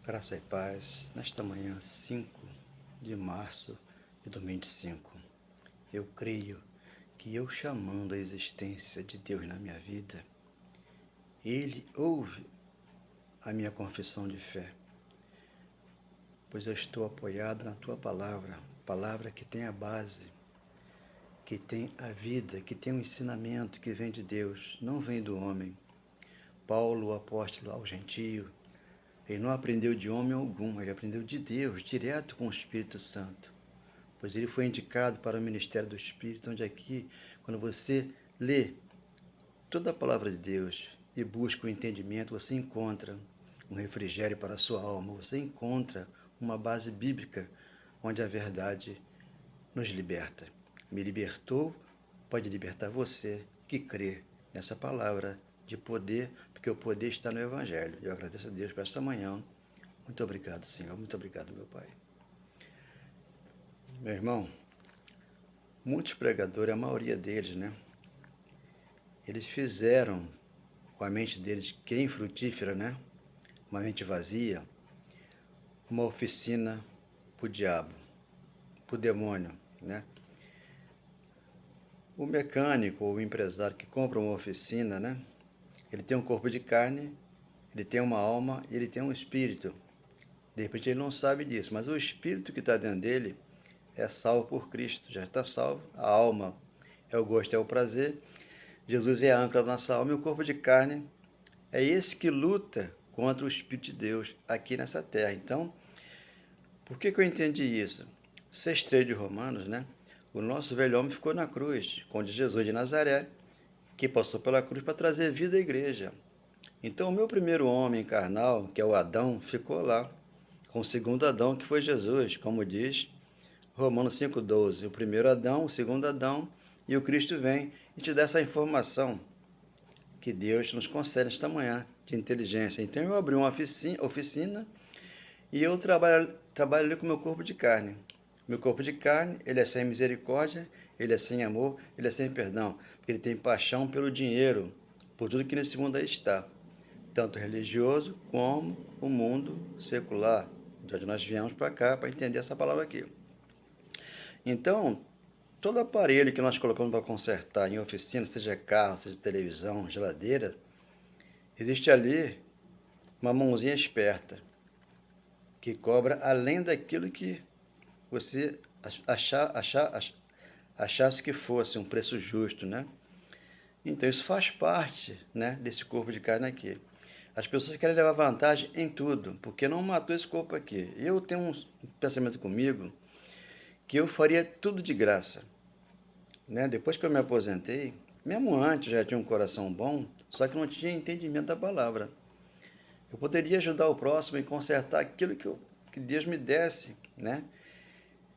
Graça e paz, nesta manhã 5 de março de 2025. Eu creio que eu chamando a existência de Deus na minha vida, Ele ouve a minha confissão de fé, pois eu estou apoiado na Tua palavra, palavra que tem a base, que tem a vida, que tem o ensinamento que vem de Deus, não vem do homem. Paulo, o apóstolo ao gentio, ele não aprendeu de homem algum, ele aprendeu de Deus, direto com o Espírito Santo. Pois ele foi indicado para o ministério do Espírito, onde aqui, quando você lê toda a palavra de Deus e busca o entendimento, você encontra um refrigério para a sua alma, você encontra uma base bíblica onde a verdade nos liberta. Me libertou, pode libertar você que crê nessa palavra de poder, porque o poder está no Evangelho. Eu agradeço a Deus por esta manhã. Muito obrigado, Senhor. Muito obrigado, meu Pai. Meu irmão, muitos pregadores, a maioria deles, né? Eles fizeram com a mente deles, que é infrutífera, né? Uma mente vazia, uma oficina para o diabo, para o demônio, né? O mecânico ou o empresário que compra uma oficina, né? Ele tem um corpo de carne, ele tem uma alma e ele tem um espírito. De repente ele não sabe disso, mas o espírito que está dentro dele é salvo por Cristo, já está salvo. A alma é o gosto, é o prazer. Jesus é a âncora da nossa alma e o corpo de carne é esse que luta contra o Espírito de Deus aqui nessa terra. Então, por que eu entendi isso? 6,3 de Romanos, né? O nosso velho homem ficou na cruz, onde Jesus de Nazaré, que passou pela cruz para trazer vida à igreja. Então, o meu primeiro homem carnal, que é o Adão, ficou lá, com o segundo Adão, que foi Jesus, como diz Romanos 5,12. O primeiro Adão, o segundo Adão, e o Cristo vem e te dá essa informação que Deus nos concede esta manhã de inteligência. Então, eu abri uma oficina e eu trabalho ali com o meu corpo de carne. Meu corpo de carne, ele é sem misericórdia, ele é sem amor, ele é sem perdão. Porque ele tem paixão pelo dinheiro, por tudo que nesse mundo aí está. Tanto religioso como o mundo secular. De onde nós viemos para cá para entender essa palavra aqui. Então, todo aparelho que nós colocamos para consertar em oficina, seja carro, seja televisão, geladeira, existe ali uma mãozinha esperta que cobra além daquilo que você achasse que fosse um preço justo, né? Então isso faz parte, né, desse corpo de carne aqui. As pessoas querem levar vantagem em tudo, porque não matou esse corpo aqui. Eu tenho um pensamento comigo que eu faria tudo de graça, né? Depois que eu me aposentei, mesmo antes eu já tinha um coração bom, só que não tinha entendimento da palavra. Eu poderia ajudar o próximo e consertar aquilo que Deus me desse, né?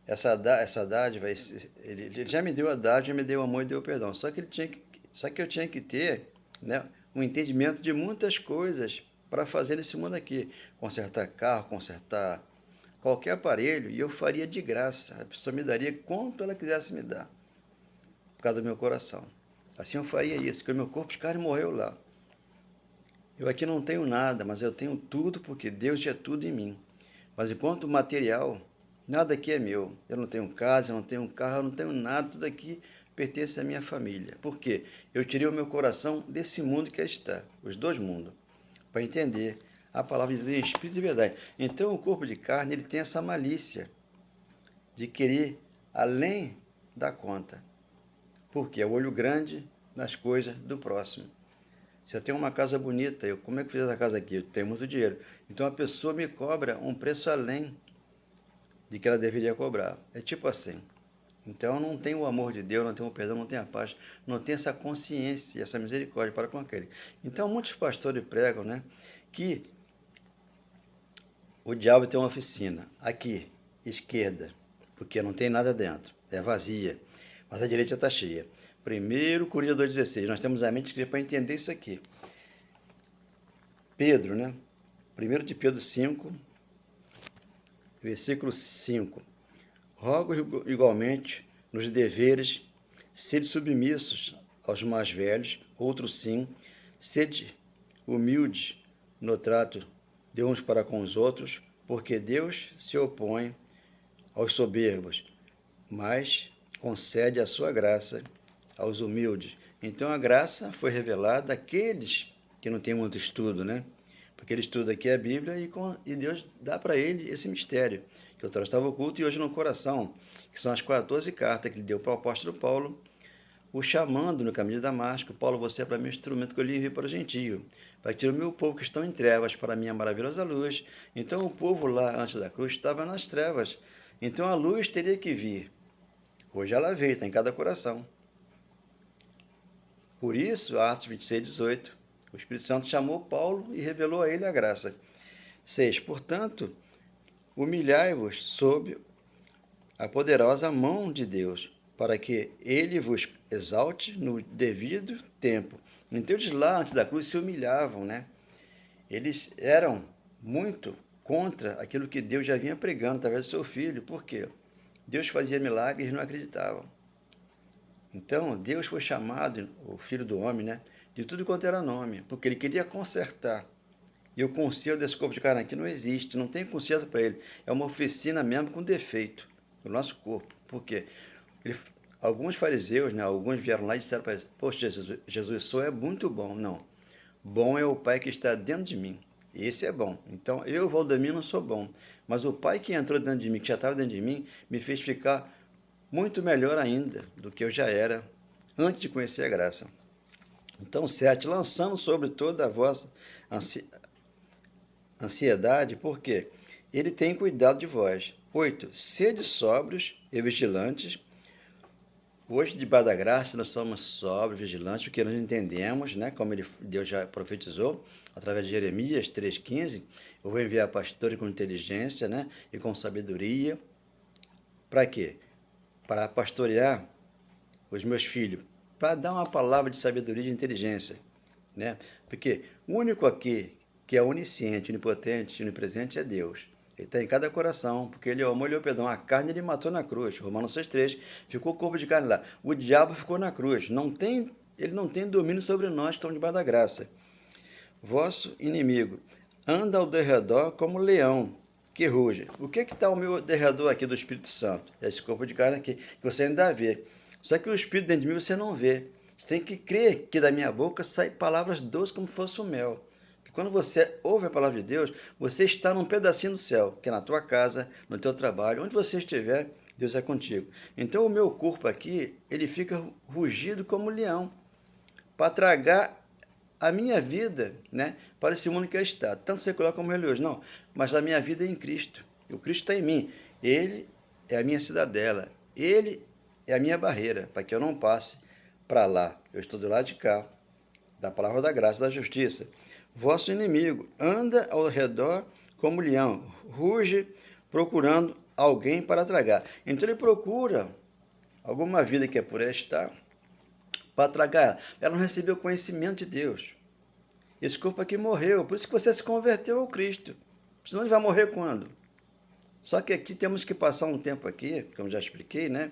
Essa dádiva, ele já me deu a dádiva, já me deu o amor e deu o perdão. Só que eu tinha que ter, né, um entendimento de muitas coisas para fazer nesse mundo aqui. Consertar carro, consertar qualquer aparelho, e eu faria de graça. A pessoa me daria quanto ela quisesse me dar, por causa do meu coração. Assim eu faria isso, porque o meu corpo de carne morreu lá. Eu aqui não tenho nada, mas eu tenho tudo porque Deus tinha tudo em mim. Mas enquanto material, nada aqui é meu. Eu não tenho casa, eu não tenho carro, eu não tenho nada. Tudo aqui pertence à minha família. Por quê? Eu tirei o meu coração desse mundo que está, os dois mundos, para entender a palavra de Deus em espírito e verdade. Então o corpo de carne, ele tem essa malícia de querer além da conta. Porque é o olho grande nas coisas do próximo. Se eu tenho uma casa bonita, como é que eu fiz essa casa aqui? Eu tenho muito dinheiro. Então a pessoa me cobra um preço além de que ela deveria cobrar. É tipo assim. Então não tem o amor de Deus, não tem o perdão, não tem a paz, não tem essa consciência, essa misericórdia para com aquele. Então muitos pastores pregam, né, que o diabo tem uma oficina aqui, esquerda, porque não tem nada dentro, é vazia, mas a direita está cheia. 1 Coríntios 2,16, nós temos a mente para entender isso aqui. Pedro, né? 1 de Pedro 5, versículo 5. Rogo igualmente nos deveres, sede submissos aos mais velhos, outros sim, sede humildes no trato de uns para com os outros, porque Deus se opõe aos soberbos, mas concede a sua graça aos humildes. Então a graça foi revelada àqueles que não têm muito estudo, né? Porque ele estuda aqui a Bíblia e Deus dá para ele esse mistério, que outrora estava oculto e hoje no coração, que são as 14 cartas que ele deu para o apóstolo Paulo, o chamando no caminho de Damasco. Paulo, você é para mim o instrumento que eu lhe envio para o gentio, para tirar o meu povo que estão em trevas para a minha maravilhosa luz. Então o povo lá antes da cruz estava nas trevas. Então a luz teria que vir. Hoje ela veio, está em cada coração. Por isso, Atos 26, 18, o Espírito Santo chamou Paulo e revelou a ele a graça. 6. Portanto, humilhai-vos sob a poderosa mão de Deus, para que ele vos exalte no devido tempo. Então eles lá, antes da cruz, se humilhavam, né? Eles eram muito contra aquilo que Deus já vinha pregando através do seu filho. Por quê? Deus fazia milagres e eles não acreditavam. Então, Deus foi chamado, o Filho do Homem, né, de tudo quanto era nome, porque ele queria consertar. E o conserto desse corpo de carne aqui não existe, não tem conserto para ele. É uma oficina mesmo com defeito, o nosso corpo. Por quê? Alguns fariseus, né, alguns vieram lá e disseram para ele: poxa, Jesus, só é muito bom. Não. Bom é o Pai que está dentro de mim. Esse é bom. Então, eu, Valdemir, não sou bom. Mas o Pai que entrou dentro de mim, que já estava dentro de mim, me fez ficar muito melhor ainda do que eu já era antes de conhecer a graça. Então, 7. Lançando sobre toda a vossa ansiedade, porque ele tem cuidado de vós. 8. Sede sóbrios e vigilantes. Hoje, debaixo da graça, nós somos sóbrios, vigilantes, porque nós entendemos, né, como Deus já profetizou, através de Jeremias 3,15, eu vou enviar pastores com inteligência, né, e com sabedoria. Para quê? Para pastorear os meus filhos, para dar uma palavra de sabedoria e de inteligência, né? Porque o único aqui que é onisciente, onipotente, onipresente é Deus. Ele está em cada coração, porque ele amou, ele deu perdão. A carne ele matou na cruz, Romanos 6,3, ficou o corpo de carne lá. O diabo ficou na cruz. Ele não tem domínio sobre nós que estamos debaixo da graça. Vosso inimigo anda ao derredor como leão, que ruge. O que está ao meu derredor aqui do Espírito Santo? É esse corpo de carne aqui, que você ainda vê. Só que o Espírito dentro de mim você não vê. Você tem que crer que da minha boca saem palavras doces como fosse o mel. Porque quando você ouve a palavra de Deus, você está num pedacinho do céu, que é na tua casa, no teu trabalho, onde você estiver, Deus é contigo. Então o meu corpo aqui, ele fica rugido como um leão, para tragar a minha vida, né, para esse mundo que está, tanto secular como religioso. Não, mas a minha vida é em Cristo. E o Cristo está em mim. Ele é a minha cidadela. Ele é a minha barreira, para que eu não passe para lá. Eu estou do lado de cá, da palavra da graça, da justiça. Vosso inimigo anda ao redor como leão, ruge procurando alguém para tragar. Então ele procura alguma vida que é por aí estar, para tragar. Ela não recebeu o conhecimento de Deus. Esse corpo aqui morreu, por isso que você se converteu ao Cristo. Senão ele vai morrer quando? Só que aqui temos que passar um tempo aqui, como já expliquei, né?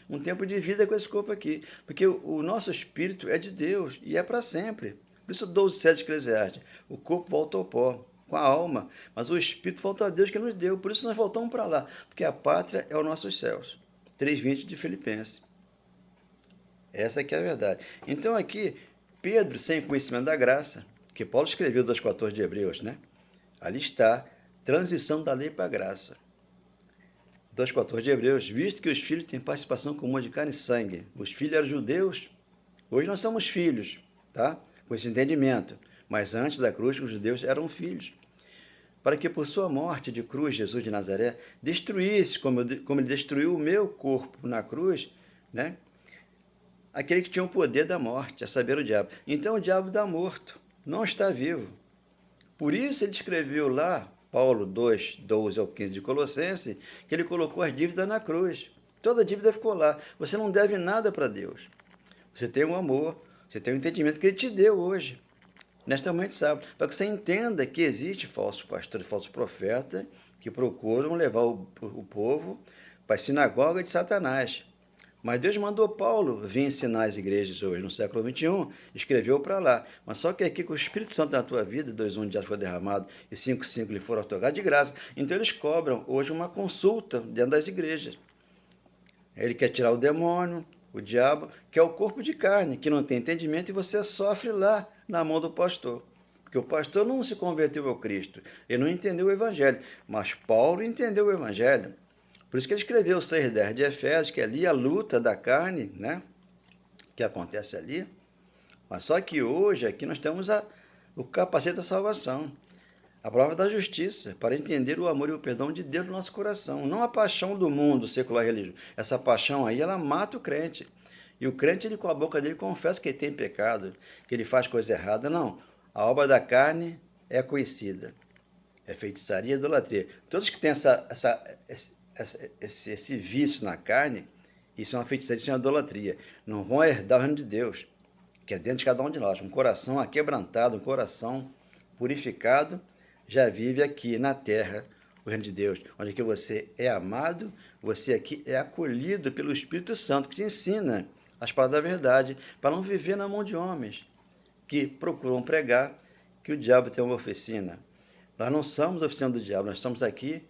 Um tempo de vida com esse corpo aqui. Porque o nosso espírito é de Deus e é para sempre. Por isso 12,7 de Eclesiastes. O corpo volta ao pó, com a alma, mas o espírito volta a Deus que nos deu. Por isso nós voltamos para lá, porque a pátria é os nossos céus. 3,20 de Filipenses. Essa aqui é a verdade. Então aqui, Pedro, sem conhecimento da graça, que Paulo escreveu 2,14 de Hebreus, né? Ali está, transição da lei para a graça. 2,14 de Hebreus, visto que os filhos têm participação comum de carne e sangue. Os filhos eram judeus, hoje nós somos filhos, tá? Com esse entendimento. Mas antes da cruz, os judeus eram filhos. Para que por sua morte de cruz, Jesus de Nazaré, destruísse, como ele destruiu o meu corpo na cruz, né? Aquele que tinha o poder da morte, a saber, o diabo. Então o diabo está morto, não está vivo. Por isso ele escreveu lá, Paulo 2, 12 ao 15 de Colossenses, que ele colocou as dívidas na cruz. Toda a dívida ficou lá. Você não deve nada para Deus. Você tem um amor, você tem um entendimento que ele te deu hoje, nesta manhã de sábado, para que você entenda que existe falso pastor e falso profeta que procuram levar o povo para a sinagoga de Satanás, Mas Deus mandou Paulo vir ensinar as igrejas hoje, no século XXI, escreveu para lá. Mas só que aqui com o Espírito Santo na tua vida, 2:1 de foi derramado e 5:5 lhe foram otorgados de graça. Então eles cobram hoje uma consulta dentro das igrejas. Ele quer tirar o demônio, o diabo, que é o corpo de carne, que não tem entendimento, e você sofre lá na mão do pastor. Porque o pastor não se converteu ao Cristo, ele não entendeu o Evangelho, mas Paulo entendeu o Evangelho. Por isso que ele escreveu 6:10 de Efésios, que é ali a luta da carne, né? Que acontece ali. Mas só que hoje aqui nós temos o capacete da salvação, a prova da justiça, para entender o amor e o perdão de Deus no nosso coração. Não a paixão do mundo secular religioso. Essa paixão aí, ela mata o crente. E o crente, ele com a boca dele confessa que ele tem pecado, que ele faz coisa errada. Não. A obra da carne é conhecida. É feitiçaria e idolatria. Todos que têm esse vício na carne, isso é uma feitiçaria, isso é uma idolatria. Não vão herdar o reino de Deus, que é dentro de cada um de nós. Um coração aquebrantado, um coração purificado, já vive aqui na terra o reino de Deus, onde aqui você é amado, você aqui é acolhido pelo Espírito Santo, que te ensina as palavras da verdade, para não viver na mão de homens que procuram pregar que o diabo tem uma oficina. Nós não somos a oficina do diabo, nós temos aqui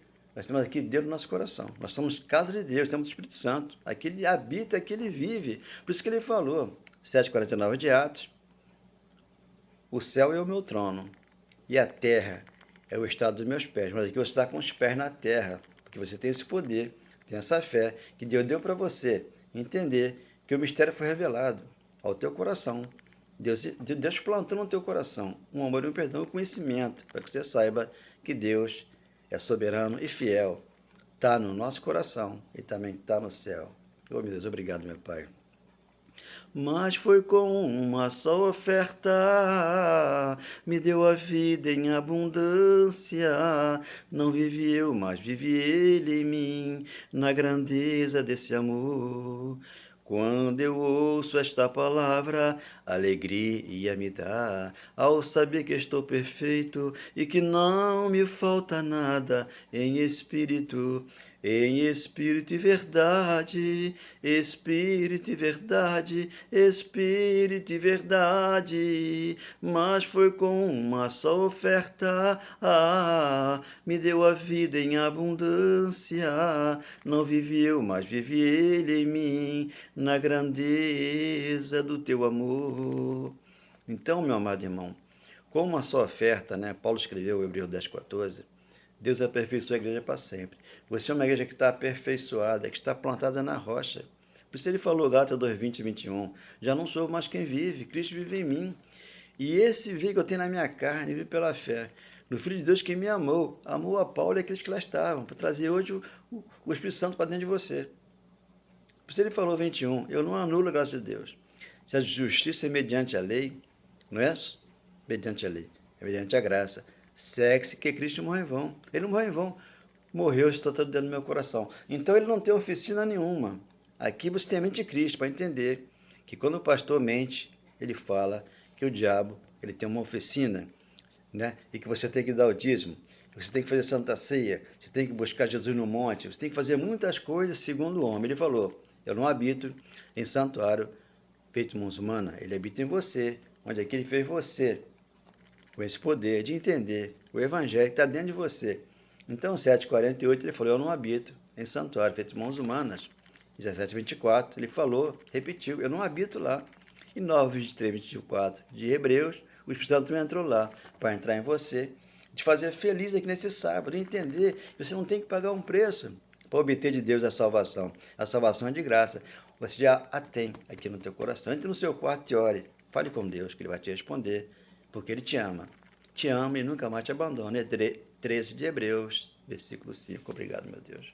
Deus no nosso coração. Nós somos casa de Deus, temos o Espírito Santo. Aqui ele habita, aqui ele vive. Por isso que ele falou, 7:49 de Atos, o céu é o meu trono e a terra é o estado dos meus pés. Mas aqui você está com os pés na terra, porque você tem esse poder, tem essa fé que Deus deu para você entender que o mistério foi revelado ao teu coração. Deus plantou no teu coração um amor e um perdão e um conhecimento, para que você saiba que Deus é soberano e fiel. Está no nosso coração e também está no céu. Oh, meu Deus, obrigado, meu Pai. Mas foi com uma só oferta, me deu a vida em abundância. Não vivi eu, mas vive Ele em mim, na grandeza desse amor. Quando eu ouço esta palavra, alegria me dá, ao saber que estou perfeito e que não me falta nada em espírito e verdade, espírito e verdade, espírito e verdade. Mas foi com uma só oferta, me deu a vida em abundância. Não vivi eu, mas vive Ele em mim, na grandeza do teu amor. Então, meu amado irmão, com uma só oferta, né? Paulo escreveu, Hebreus 10:14, Deus aperfeiçoa a igreja para sempre. Você é uma igreja que está aperfeiçoada, que está plantada na rocha. Por isso ele falou, Gálatas 2:20-21, já não sou mais quem vive, Cristo vive em mim. E esse vive que eu tenho na minha carne, vive pela fé no Filho de Deus que me amou a Paulo e aqueles que lá estavam, para trazer hoje o Espírito Santo para dentro de você. Por isso ele falou 21, eu não anulo a graça de Deus. Se a justiça é mediante a lei, não é mediante a lei, é mediante a graça. Segue-se que Cristo morreu em vão. Ele não morreu em vão. Morreu, estou todo dentro do meu coração. Então ele não tem oficina nenhuma. Aqui você tem a mente de Cristo para entender que quando o pastor mente, ele fala que o diabo ele tem uma oficina, né? E que você tem que dar o dízimo, que você tem que fazer santa ceia, você tem que buscar Jesus no monte, você tem que fazer muitas coisas segundo o homem. Ele falou, eu não habito em santuário feito mãos humanas, ele habita em você, onde aqui ele fez você, com esse poder de entender o evangelho que está dentro de você. Então, 7:48, ele falou, eu não habito em santuário feito de mãos humanas. 17:24, ele falou, repetiu, eu não habito lá. E 9:23-24 de Hebreus, o Espírito Santo entrou lá para entrar em você, te fazer feliz aqui nesse sábado, entender que você não tem que pagar um preço para obter de Deus a salvação. A salvação é de graça. Você já a tem aqui no teu coração. Entre no seu quarto e ore. Fale com Deus, que Ele vai te responder, porque Ele te ama. Te ama e nunca mais te abandona. É 13 de Hebreus, versículo 5. Obrigado, meu Deus.